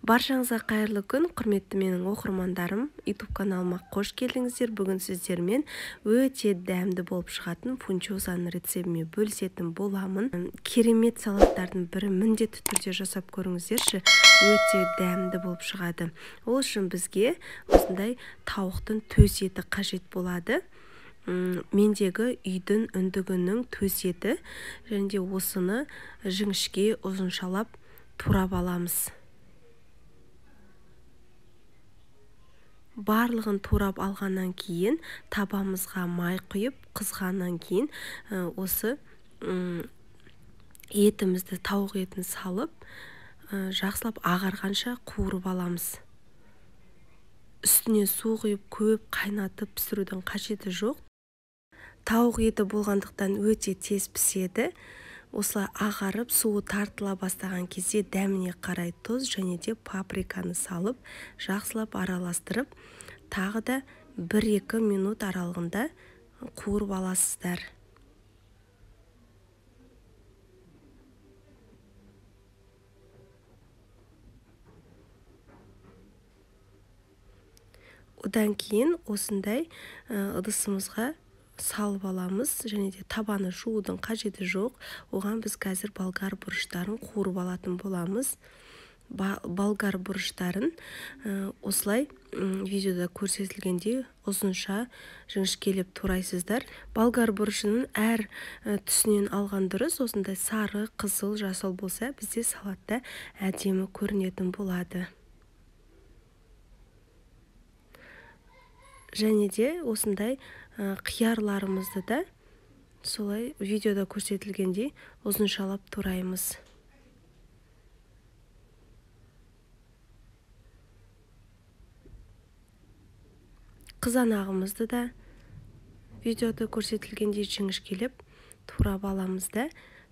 Баршаңызға қайырлы күн, құрметті менің оқырмандарым. YouTube каналыма қош келдіңіздер. Бүгін сіздермен өте дәмді болып шығатын фунчозаның рецебімен бөлісетін боламын. Керемет салаттардың бірі, міндетті түрде жасап көріңіздерші. Өте дәмді болып шығады. Ол үшін бізге осындай тауықтың төс еті қажет болады. Мендегі үйдің үндігінің төс еті, және де осыны жіңішке ұзыншалап турап аламыз. Барлығын турап алғаннан кейін табамызға май құйып, қызғаннан кейін осы етімізді, тауық етін салып, жақсылап ағарғанша қуырып аламыз. Үстіне су құйып, көп қайнатып пісірудің қажеті жоқ. Тауық еті болғандықтан өте тез піседі. Осылай ағарып, суы тартыла бастаған кезде дәміне қарай тұз және де паприканы салып, жақсылап араластырып, тағы да 1-2 минут аралығында қуырып аласыздар. Одан кейін осындай ыдысымызға салып аламыз, және де табаны жуудың қажеті жоқ. Оған біз қазір болгар бұрыштарын қуырып алатын боламыз. Болгар бұрыштарын осылай видеода көрсетілгендей ұзынша жіңішкелеп турайсыздар. Болгар бұрышының әр түсінен алған дұрыс. Осындай сары, қызыл, жасыл болса, бізде салатта әдемі көрінетін болады. Және де осындай қиярларымызды да солай видеода көрсетілгендей ұзыншалап тураймыз. Қызанағымызды да видеода көрсетілгендей жіңішкелеп турап аламыз да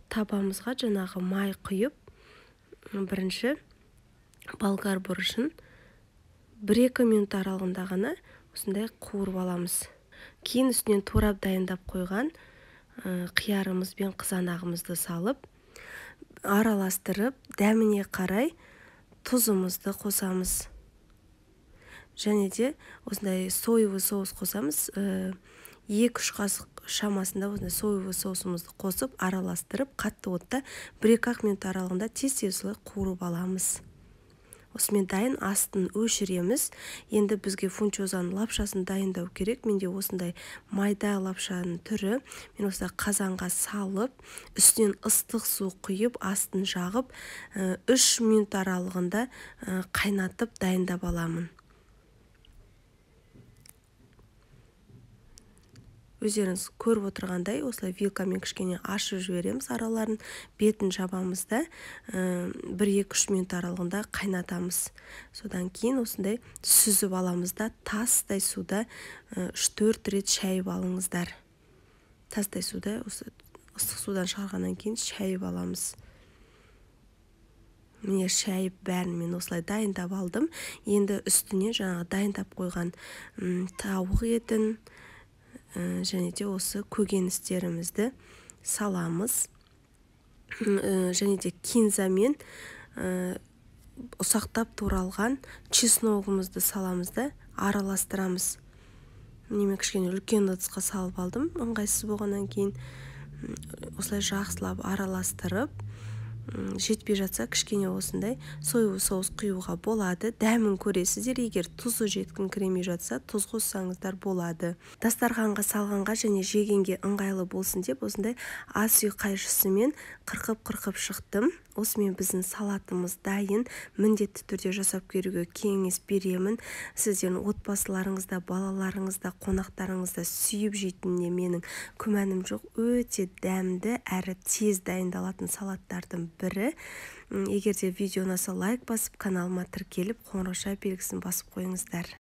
табамызға жаңағы май құйып, бірінші болгар бұрышын 1-2 минут аралығында ғана осындай қуырып аламыз. Кейін үстінен турап дайындап қойған қиярымыз бен қызанағымызды салып, араластырып, дәміне қарай тұзымызды қосамыз. Және де осындай соевый соус қосамыз. 2-3 қасық шамасында осындай соевый соусымызды қосып, араластырып, қатты отта 1-2 минут аралығында тез-тез қуырып аламыз. Осымен дайын, астын өшіреміз. Енді бізге фунчозаның лапшасын дайындау керек. Менде осындай майда лапшаның түрі. Мен осындай қазанға салып, үстінен ыстық су құйып, астын жағып, 3 минут аралығында қайнатып дайындап аламын. Өздеріңіз көріп отырғандай, осылай вилкамен кішкене ашып жібереміз араларын, бетін жабамыз да 1-2-3 минут аралығында қайнатамыз. Содан кейін осындай сүзіп аламыз да, тастай суда 3-4 рет шайып алыңыздар. Тастай суда, ыстық судан шығарғаннан кейін шайып аламыз. Міне шайып бәрін мен осылай дайындап алдым. Енді үстіне жаңағы дайындап қойған тауық етін, және де осы көкөністерімізді саламыз. Және де кинзамен ұсақтап туралған чесногымызды саламыз да араластырамыз. Мен кішкене үлкен ыдысқа салып алдым, ыңғайсыз болғаннан кейін осылай жақсылап араластырып, жетпей жатса кішкене осындай соевый соус құюға болады. Дәмін көресіздер, егер тұзы жеткіңкіремей жатса, тұз қоссаңыздар болады. Дастарханға салғанға және жегенге ыңғайлы болсын деп, осындай ас үй қайшысымен қырқып шықтым. Осымен біздің салатымыз дайын. Міндетті түрде жасап көруге кеңес беремін. Сіздердің отбасыларыңызда, балаларыңызда, қонақтарыңызда сүйіп жейтініне менің күмәнім жоқ. Өте дәмді әрі тез дайындалатын салаттардың бірі. Егер де видео ұнаса, лайк басып, каналыма тіркеліп, қоңырау белгісін басып қойыңыздар.